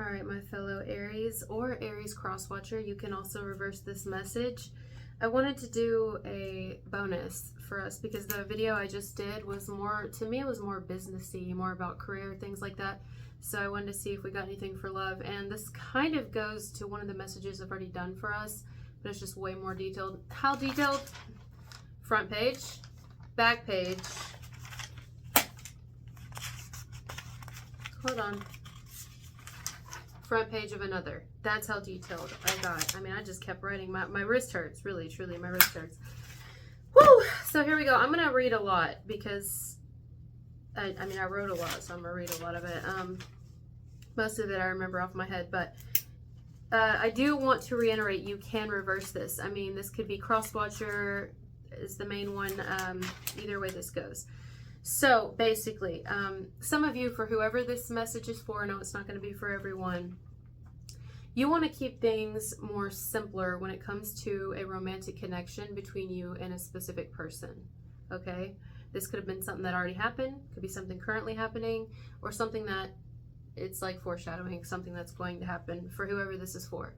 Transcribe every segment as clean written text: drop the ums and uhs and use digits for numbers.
All right, my fellow Aries or Aries cross-watcher, you can also reverse this message. I wanted to do a bonus for us because the video I just did was more, to me, it was more businessy, more about career, things like that. So I wanted to see if we got anything for love. And this kind of goes to one of the messages I've already done for us, but it's just way more detailed. How detailed? Front page, back page. Hold on. Front page of another. That's how detailed I got. I mean, I just kept writing. My wrist hurts. Really, truly, my wrist hurts. Woo! So here we go. I'm going to read a lot because, I wrote a lot, so I'm going to read a lot of it. Most of it I remember off my head, but I do want to reiterate, you can reverse this. I mean, this could be cross-watcher is the main one. Either way this goes. So basically, some of you, for whoever this message is for, I know it's not going to be for everyone, you want to keep things more simpler when it comes to a romantic connection between you and a specific person, okay? This could have been something that already happened, could be something currently happening, or something that it's like foreshadowing, something that's going to happen for whoever this is for.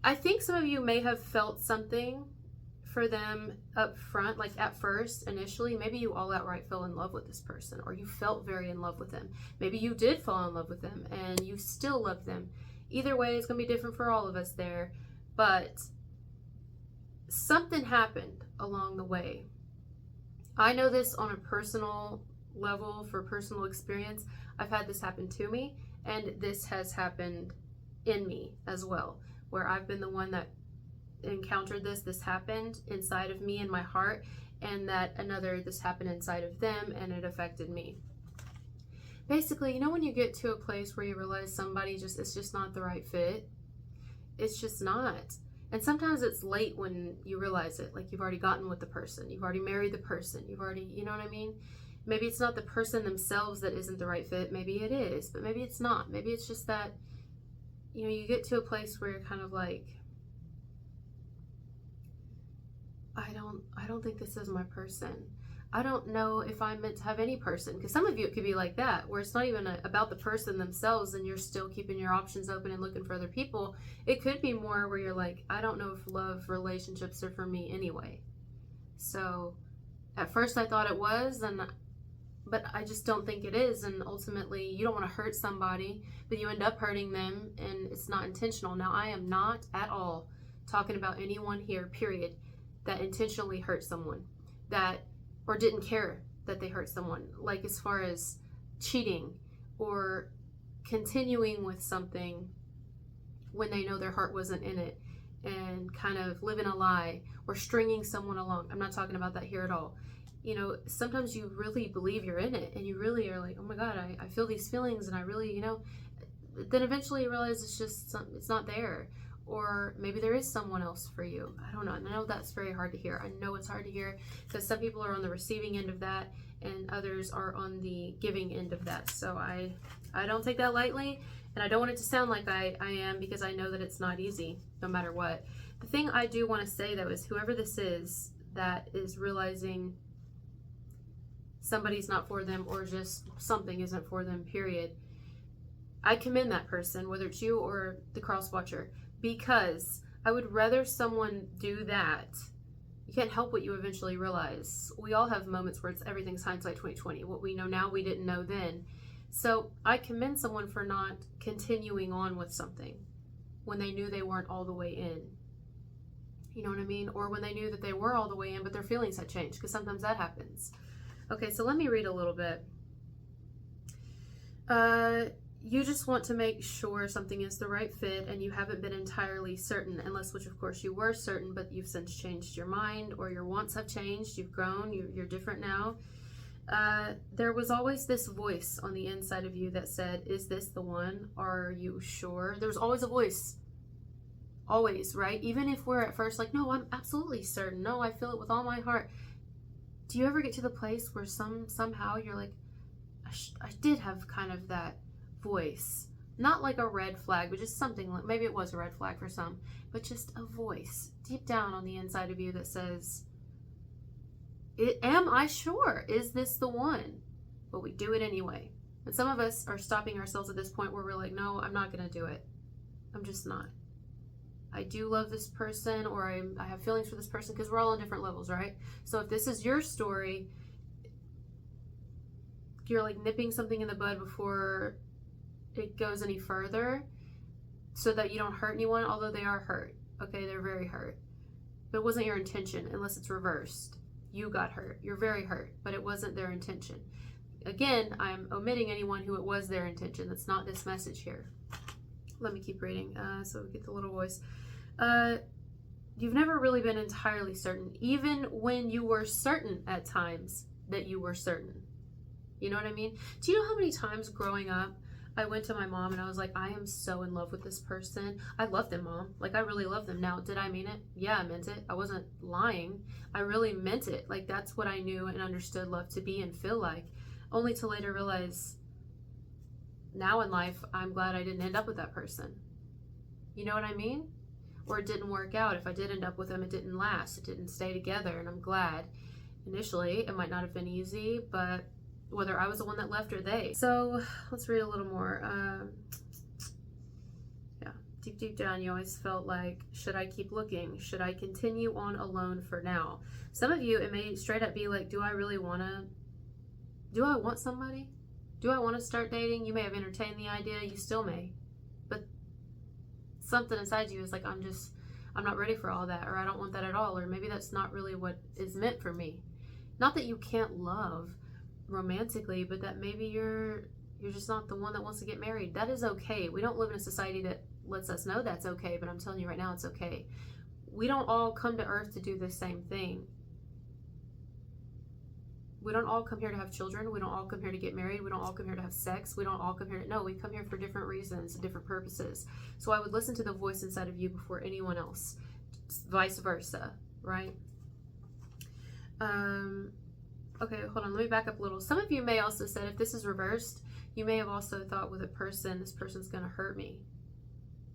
I think some of you may have felt something for them up front, like at first, initially. Maybe you all outright fell in love with this person, or you felt very in love with them. Maybe you did fall in love with them and you still love them. Either way, it's going to be different for all of us there, but something happened along the way. I know this on a personal level, for personal experience. I've had this happen to me, and this has happened in me as well, where I've been the one that encountered this happened inside of me in my heart, and that this happened inside of them and it affected me. Basically, you know, when you get to a place where you realize somebody it's just not the right fit, it's just not. And sometimes it's late when you realize it, like you've already gotten with the person, you've already married the person, you've already, you know what I mean? Maybe it's not the person themselves that isn't the right fit, maybe it is, but maybe it's not. Maybe it's just that, you know, you get to a place where you're kind of like, I don't think this is my person. I don't know if I'm meant to have any person. Because some of you, it could be like that, where it's not even about the person themselves and you're still keeping your options open and looking for other people. It could be more where you're like, I don't know if love relationships are for me anyway. So at first I thought it was, but I just don't think it is. And ultimately, you don't want to hurt somebody, but you end up hurting them, and it's not intentional. Now, I am not at all talking about anyone here, period, that intentionally hurt someone, or didn't care that they hurt someone, like as far as cheating or continuing with something when they know their heart wasn't in it, and kind of living a lie or stringing someone along. I'm not talking about that here at all. You know, sometimes you really believe you're in it, and you really are like, oh my God, I feel these feelings, and I really, you know, then eventually you realize it's not there. Or maybe there is someone else for you. I don't know. I know that's very hard to hear. I know it's hard to hear because some people are on the receiving end of that and others are on the giving end of that. So I don't take that lightly, and I don't want it to sound like I am, because I know that it's not easy no matter what. The thing I do want to say though is whoever this is that is realizing somebody's not for them, or just something isn't for them, period, I commend that person, whether it's you or the cross watcher. Because I would rather someone do that. You can't help what you eventually realize. We all have moments where everything's hindsight 2020. What we know now, we didn't know then. So I commend someone for not continuing on with something when they knew they weren't all the way in. You know what I mean? Or when they knew that they were all the way in, but their feelings had changed, because sometimes that happens. Okay, so let me read a little bit. You just want to make sure something is the right fit, and you haven't been entirely certain, unless, which of course you were certain, but you've since changed your mind, or your wants have changed, you've grown, you're different now. There was always this voice on the inside of you that said, is this the one? Are you sure? There's always a voice. Always, right? Even if we're at first like, no, I'm absolutely certain. No, I feel it with all my heart. Do you ever get to the place where somehow you're like, I did have kind of that voice, not like a red flag, but just something like, maybe it was a red flag for some, but just a voice deep down on the inside of you that says, am I sure? Is this the one? But we do it anyway. And some of us are stopping ourselves at this point where we're like, no, I'm not going to do it. I'm just not. I do love this person, or I have feelings for this person, because we're all on different levels, right? So if this is your story, you're like nipping something in the bud before it goes any further so that you don't hurt anyone, although they are hurt. Okay, they're very hurt. But it wasn't your intention unless it's reversed. You got hurt. You're very hurt, but it wasn't their intention. Again, I'm omitting anyone who it was their intention. That's not this message here. Let me keep reading so we get the little voice. You've never really been entirely certain, even when you were certain at times that you were certain. You know what I mean? Do you know how many times growing up I went to my mom and I was like, I am so in love with this person. I love them, Mom. Like, I really love them. Now, did I mean it? Yeah, I meant it. I wasn't lying. I really meant it. Like, that's what I knew and understood love to be and feel like. Only to later realize, now in life, I'm glad I didn't end up with that person. You know what I mean? Or it didn't work out. If I did end up with them, it didn't last. It didn't stay together, and I'm glad. Initially, it might not have been easy, but whether I was the one that left or they. So let's read a little more. Yeah, deep down, you always felt like, should I keep looking? Should I continue on alone for now? Some of you, it may straight up be like, do I want somebody? Do I want to start dating? You may have entertained the idea, you still may. But something inside you is like, I'm not ready for all that, or I don't want that at all, or maybe that's not really what is meant for me. Not that you can't love romantically, but that maybe you're just not the one that wants to get married. That is okay. We don't live in a society that lets us know that's okay, but I'm telling you right now, it's okay. We don't all come to earth to do the same thing. We don't all come here to have children. We don't all come here to get married. We don't all come here to have sex. We don't all come here to, no, we come here for different reasons and different purposes. So I would listen to the voice inside of you before anyone else, vice versa, right? Okay, hold on, let me back up a little. Some of you may also said, if this is reversed, you may have also thought with a person, this person's going to hurt me.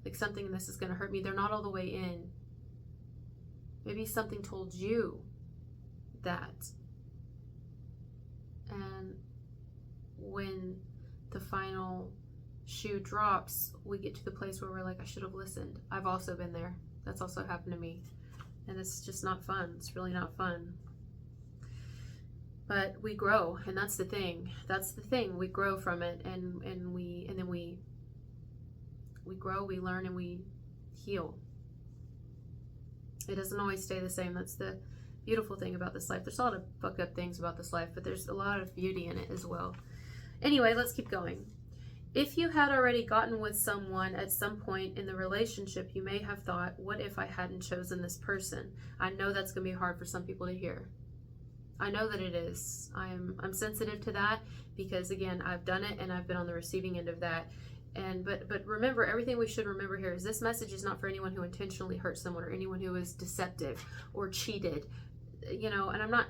Like, something in this is going to hurt me. They're not all the way in. Maybe something told you that. And when the final shoe drops, we get to the place where we're like, I should have listened. I've also been there. That's also happened to me. And it's just not fun. It's really not fun. But we grow, and that's the thing. That's the thing. We grow from it, and then we grow, we learn, and we heal. It doesn't always stay the same. That's the beautiful thing about this life. There's a lot of fuck up things about this life, but there's a lot of beauty in it as well. Anyway, let's keep going. If you had already gotten with someone at some point in the relationship, you may have thought, what if I hadn't chosen this person? I know that's going to be hard for some people to hear. I know that it is. I'm sensitive to that because, again, I've done it and I've been on the receiving end of that. And but remember, everything we should remember here is this message is not for anyone who intentionally hurt someone or anyone who is deceptive or cheated, you know. And I'm not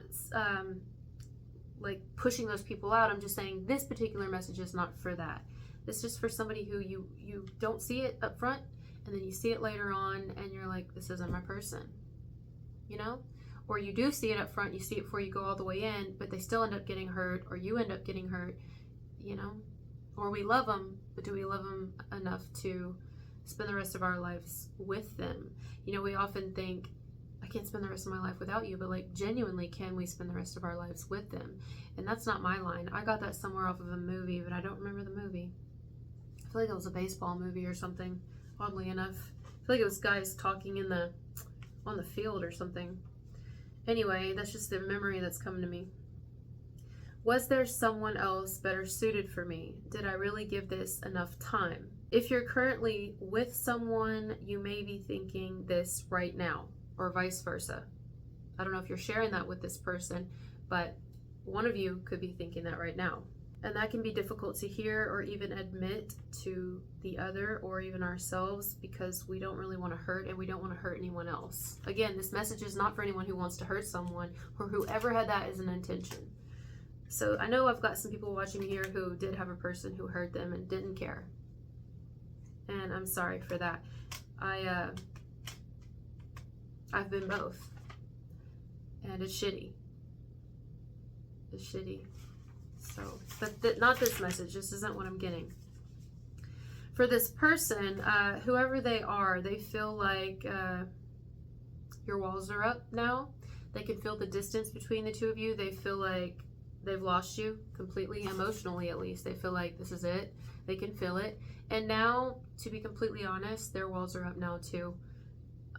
like pushing those people out. I'm just saying this particular message is not for that. It's just for somebody who you don't see it up front, and then you see it later on, and you're like, this isn't my person, you know. Or you do see it up front, you see it before you go all the way in, but they still end up getting hurt, or you end up getting hurt, you know. Or we love them, but do we love them enough to spend the rest of our lives with them? You know, we often think, I can't spend the rest of my life without you, but like, genuinely, can we spend the rest of our lives with them? And that's not my line. I got that somewhere off of a movie, but I don't remember the movie. I feel like it was a baseball movie or something, oddly enough. I feel like it was guys talking on the field or something. Anyway, that's just the memory that's coming to me. Was there someone else better suited for me? Did I really give this enough time? If you're currently with someone, you may be thinking this right now, or vice versa. I don't know if you're sharing that with this person, but one of you could be thinking that right now. And that can be difficult to hear or even admit to the other or even ourselves, because we don't really want to hurt, and we don't want to hurt anyone else. Again, this message is not for anyone who wants to hurt someone or whoever had that as an intention. So I know I've got some people watching here who did have a person who hurt them and didn't care. And I'm sorry for that. I've been both. And it's shitty. It's shitty. So, but not this message. This isn't what I'm getting. For this person, whoever they are, they feel like your walls are up now. They can feel the distance between the two of you. They feel like they've lost you completely, emotionally at least. They feel like this is it. They can feel it. And now, to be completely honest, their walls are up now too.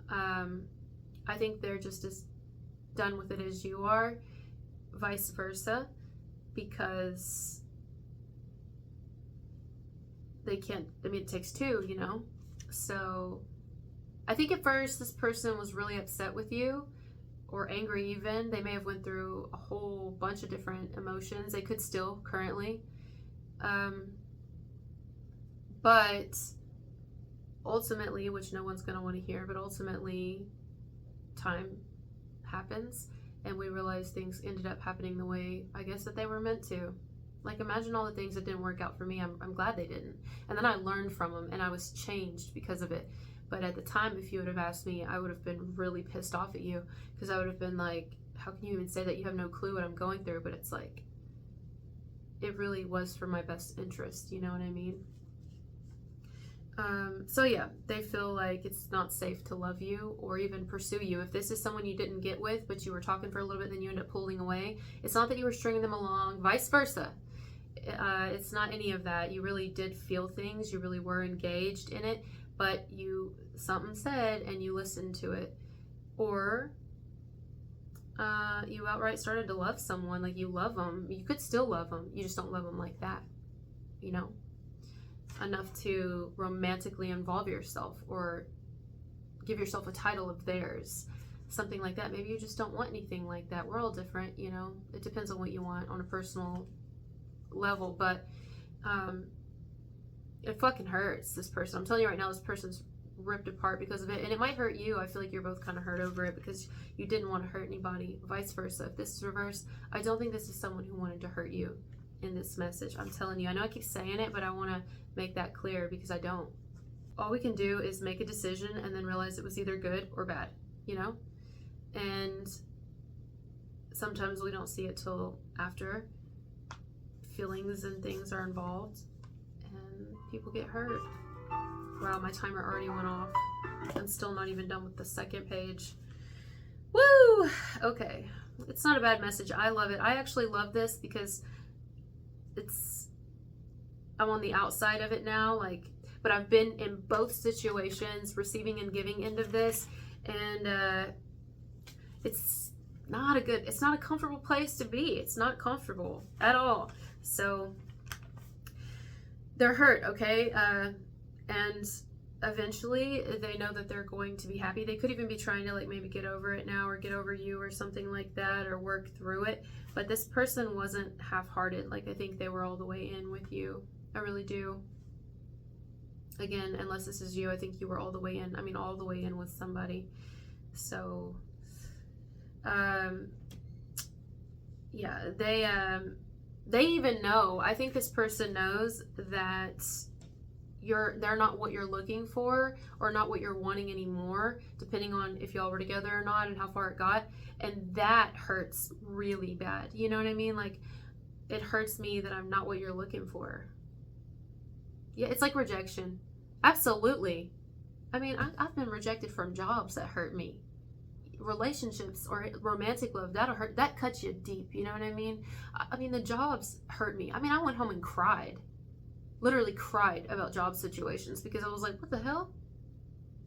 I think they're just as done with it as you are, vice versa, because they can't, I mean, it takes two, you know? So I think at first this person was really upset with you, or angry even. They may have went through a whole bunch of different emotions. They could still currently. But ultimately, which no one's going to want to hear, but ultimately time happens and we realize things ended up happening the way, I guess, that they were meant to. Like, imagine all the things that didn't work out for me. I'm glad they didn't. And then I learned from them and I was changed because of it. But at the time, if you would have asked me, I would have been really pissed off at you, because I would have been like, how can you even say that? You have no clue what I'm going through. But it's like, it really was for my best interest. You know what I mean? So yeah, they feel like it's not safe to love you or even pursue you. If this is someone you didn't get with, but you were talking for a little bit, then you end up pulling away. It's not that you were stringing them along, vice versa. It's not any of that. You really did feel things. You really were engaged in it, but something said and you listened to it. Or you outright started to love someone, like you love them. You could still love them. You just don't love them like that, you know? Enough to romantically involve yourself or give yourself a title of theirs, something like that. Maybe you just don't want anything like that. We're all different, you know. It depends on what you want on a personal level, but it fucking hurts, this person. I'm telling you right now, this person's ripped apart because of it, and it might hurt you. I feel like you're both kind of hurt over it because you didn't want to hurt anybody, vice versa. If this is reversed, I don't think this is someone who wanted to hurt you in this message. I'm telling you, I know I keep saying it, but I want to make that clear because I don't. All we can do is make a decision and then realize it was either good or bad, you know? And sometimes we don't see it till after feelings and things are involved and people get hurt. Wow, my timer already went off. I'm still not even done with the second page. Woo! Okay. It's not a bad message. I love it. I actually love this because I'm on the outside of it now, like, but I've been in both situations, receiving and giving end of this, and it's not a comfortable place to be. It's not comfortable at all. So they're hurt, okay? And eventually they know that they're going to be happy. They could even be trying to, like, maybe get over it now or get over you or something like that, or work through it. But this person wasn't half-hearted. Like, I think they were all the way in with you. I really do. Again, unless this is you, I think you were all the way in. I mean, all the way in with somebody. So, yeah, they even know. I think this person knows that they're not what you're looking for or not what you're wanting anymore, depending on if y'all were together or not and how far it got. And that hurts really bad. You know what I mean? Like, it hurts me that I'm not what you're looking for. Yeah, it's like rejection. Absolutely. I mean, I've been rejected from jobs that hurt me. Relationships or romantic love, that'll hurt. That cuts you deep. You know what I mean? I mean, the jobs hurt me. I mean, I went home and cried. Literally cried about job situations because I was like, what the hell?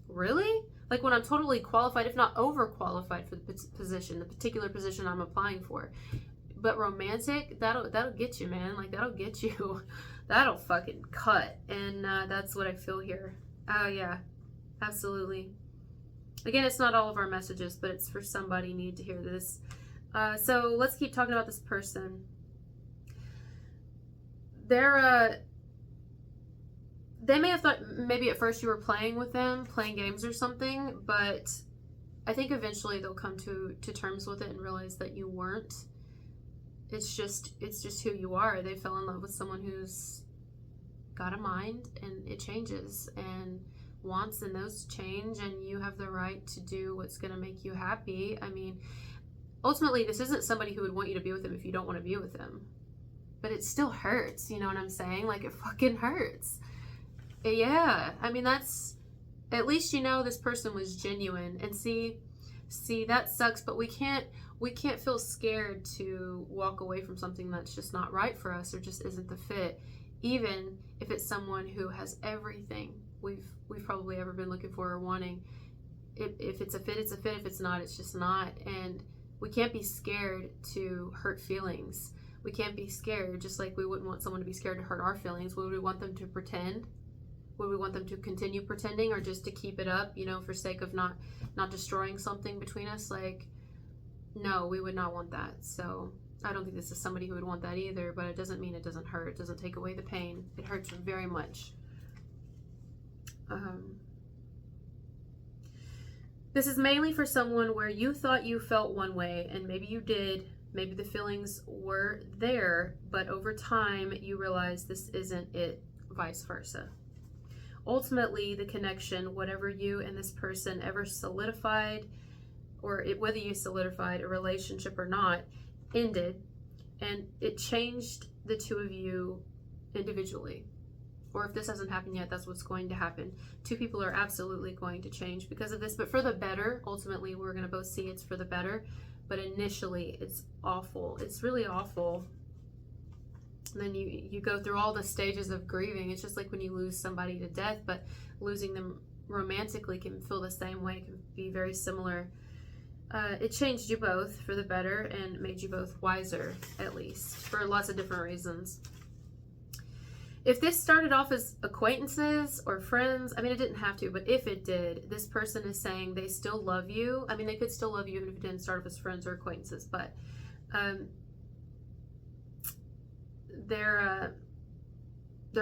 Really? Like, when I'm totally qualified, if not overqualified for the position, the particular position I'm applying for. But romantic, that'll get you, man. Like, that'll get you. That'll fucking cut. And that's what I feel here. Oh, yeah. Absolutely. Again, it's not all of our messages, but it's for somebody need to hear this. So let's keep talking about this person. They may have thought maybe at first you were playing with them, playing games or something, but I think eventually they'll come to terms with it and realize that you weren't. It's just who you are. They fell in love with someone who's got a mind, and it changes, and wants and those change, and you have the right to do what's going to make you happy. I mean, ultimately, this isn't somebody who would want you to be with them if you don't want to be with them. but it still hurts. You know what I'm saying? Like, it fucking hurts. Yeah, I mean, that's, at least you know this person was genuine. And see, that sucks, but we can't feel scared to walk away from something that's just not right for us or just isn't the fit, even if it's someone who has everything we've probably ever been looking for or wanting. If it's a fit, it's a fit. If it's not, it's just not. And we can't be scared to hurt feelings. We can't be scared, just like we wouldn't want someone to be scared to hurt our feelings. Would we want them to pretend? Would we want them to continue pretending, or just to keep it up, you know, for sake of not destroying something between us? Like, no, we would not want that. So I don't think this is somebody who would want that either, but it doesn't mean it doesn't hurt. It doesn't take away the pain. It hurts very much. This is mainly for someone where you thought you felt one way, and maybe you did. Maybe the feelings were there, but over time you realize this isn't it, vice versa. Ultimately, the connection, whatever you and this person ever solidified, or whether you solidified a relationship or not, ended, and it changed the two of you individually. Or if this hasn't happened yet, that's what's going to happen. Two people are absolutely going to change because of this, but for the better. Ultimately, we're going to both see it's for the better, but initially it's awful. It's really awful. And then you go through all the stages of grieving. It's just like when you lose somebody to death, but losing them romantically can feel the same way. It can be very similar. It changed you both for the better and made you both wiser, at least, for lots of different reasons. If this started off as acquaintances or friends, I mean, it didn't have to, but if it did, this person is saying they still love you. I mean, they could still love you even if it didn't start off as friends or acquaintances, but they're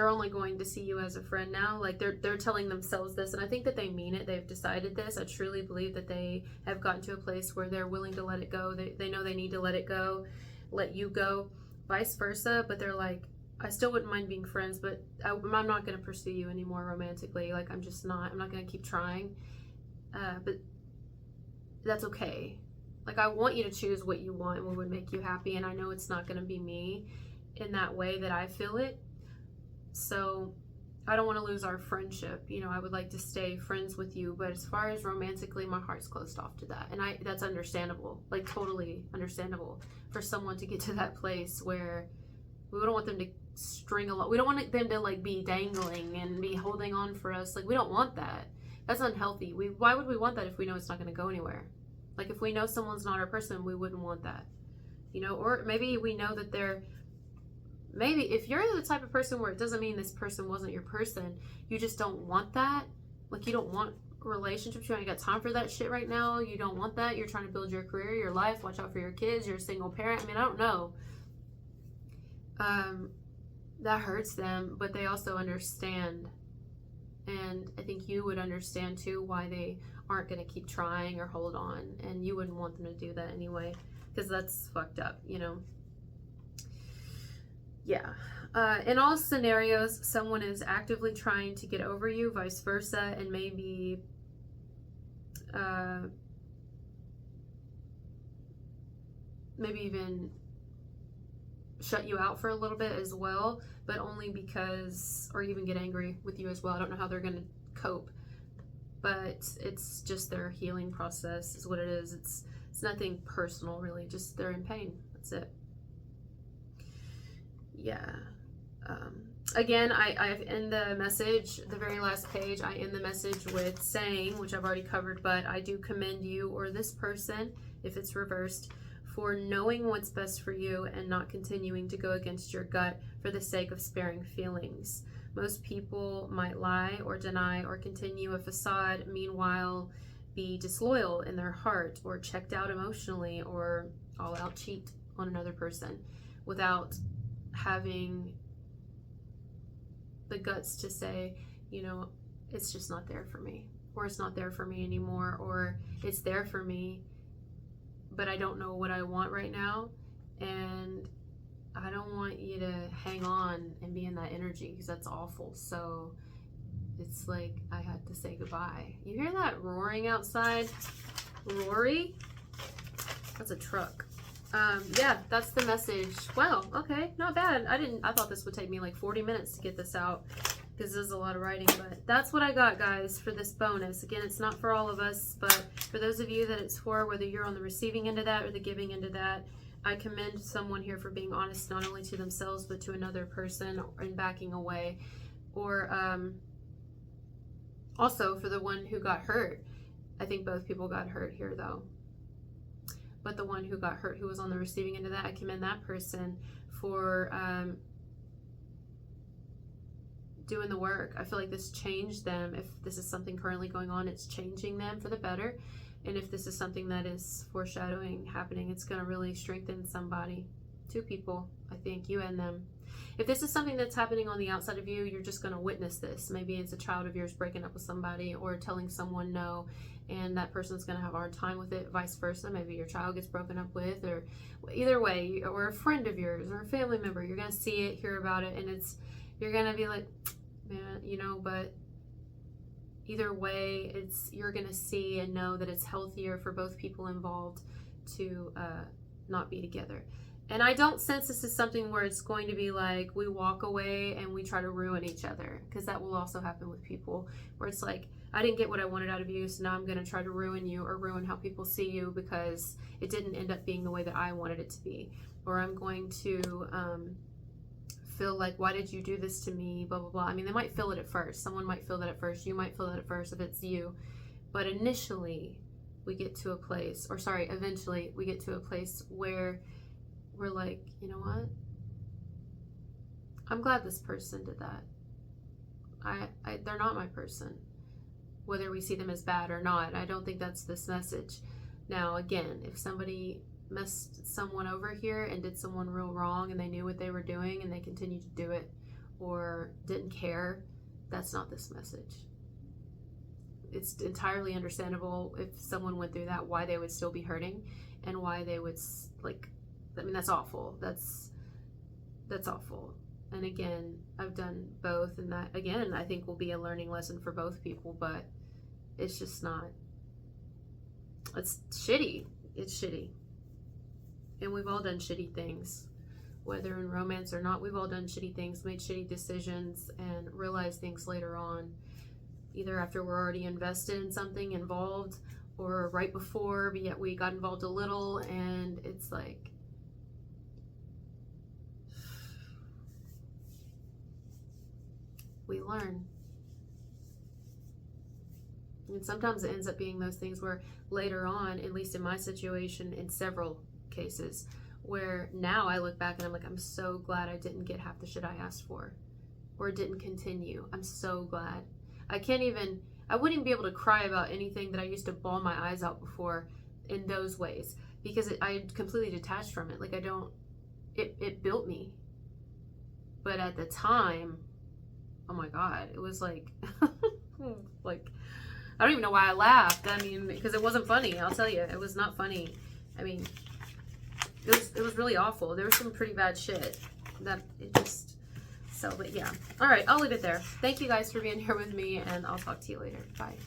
only going to see you as a friend now. Like, they're telling themselves this, and I think that they mean it. They've decided this. I truly believe that they have gotten to a place where they're willing to let it go. They know they need to let it go, let you go, vice versa, but they're like, I still wouldn't mind being friends, but I'm not going to pursue you anymore romantically. Like, I'm not going to keep trying. But that's okay. Like, I want you to choose what you want and what would make you happy, and I know it's not going to be me in that way that I feel it. So I don't want to lose our friendship. You know, I would like to stay friends with you, but as far as romantically, my heart's closed off to that. And that's understandable, like totally understandable for someone to get to that place where we don't want them to string along. We don't want them to like be dangling and be holding on for us. Like, we don't want that. That's unhealthy. Why would we want that if we know it's not going to go anywhere? Like, if we know someone's not our person, we wouldn't want that. You know, or maybe we know that maybe if you're the type of person where it doesn't mean this person wasn't your person, you just don't want that. Like, you don't want relationships. You ain't got time for that shit right now. You don't want that. You're trying to build your career, your life, watch out for your kids. You're a single parent. I mean, I don't know. That hurts them, but they also understand. And I think you would understand too why they aren't going to keep trying or hold on. And you wouldn't want them to do that anyway, because that's fucked up, you know? Yeah. In all scenarios, someone is actively trying to get over you, vice versa, and maybe even shut you out for a little bit as well, but only because, or even get angry with you as well. I don't know how they're going to cope, but it's just their healing process is what it is. It's nothing personal, really. Just they're in pain. That's it. Yeah. Again, I've in the message, the very last page, I end the message with saying, which I've already covered, but I do commend you or this person, if it's reversed, for knowing what's best for you and not continuing to go against your gut for the sake of sparing feelings. Most people might lie or deny or continue a facade, meanwhile be disloyal in their heart or checked out emotionally or all out cheat on another person without having the guts to say, you know, it's just not there for me, or it's not there for me anymore, or it's there for me, but I don't know what I want right now, and I don't want you to hang on and be in that energy, because that's awful. So it's like I had to say goodbye. You hear that roaring outside? Rory? That's a truck. Yeah, that's the message. Wow, okay, not bad. I thought this would take me like 40 minutes to get this out, because this is a lot of writing, but that's what I got, guys, for this bonus. Again, it's not for all of us, but for those of you that it's for, whether you're on the receiving end of that or the giving end of that, I commend someone here for being honest, not only to themselves, but to another person, and backing away. Or also for the one who got hurt. I think both people got hurt here, though. But the one who got hurt, who was on the receiving end of that, I commend that person for doing the work. I feel like this changed them. If this is something currently going on, it's changing them for the better. And if this is something that is foreshadowing happening, it's going to really strengthen somebody. Two people, I think, you and them. If this is something that's happening on the outside of you, you're just going to witness this. Maybe it's a child of yours breaking up with somebody, or telling someone no, and that person's going to have a hard time with it. Vice versa, maybe your child gets broken up with, or either way, or a friend of yours or a family member. You're going to see it, hear about it, and you're going to be like, man, you know, but either way, you're going to see and know that it's healthier for both people involved to not be together. And I don't sense this is something where it's going to be like we walk away and we try to ruin each other, because that will also happen with people, where it's like, I didn't get what I wanted out of you, so now I'm going to try to ruin you, or ruin how people see you because it didn't end up being the way that I wanted it to be. Or I'm going to feel like, why did you do this to me, blah, blah, blah. I mean, they might feel it at first. Someone might feel that at first. You might feel that at first if it's you. But initially, we get to a place, or sorry, eventually, we get to a place where we're like, you know what? I'm glad this person did that. They're not my person. Whether we see them as bad or not, I don't think that's this message. Now, again, if somebody messed someone over here and did someone real wrong, and they knew what they were doing and they continued to do it, or didn't care, that's not this message. It's entirely understandable if someone went through that, why they would still be hurting, and why they would, like, I mean, that's awful. That's awful. And again, I've done both, and that, again, I think will be a learning lesson for both people, but it's just not, it's shitty. It's shitty. And we've all done shitty things, whether in romance or not. We've all done shitty things, made shitty decisions, and realized things later on, either after we're already invested in something, involved, or right before, but yet we got involved a little, and it's like, we learn. And sometimes it ends up being those things where later on, at least in my situation, in several cases, where now I look back and I'm like, I'm so glad I didn't get half the shit I asked for, or didn't continue. I'm so glad. I wouldn't even be able to cry about anything that I used to bawl my eyes out before in those ways, because I completely detached from it. Like, it built me. But at the time, oh my God, it was like, like, I don't even know why I laughed. I mean, because it wasn't funny. I'll tell you, it was not funny. I mean, it was really awful. There was some pretty bad shit that it just, so, but yeah. All right, I'll leave it there. Thank you guys for being here with me, and I'll talk to you later. Bye.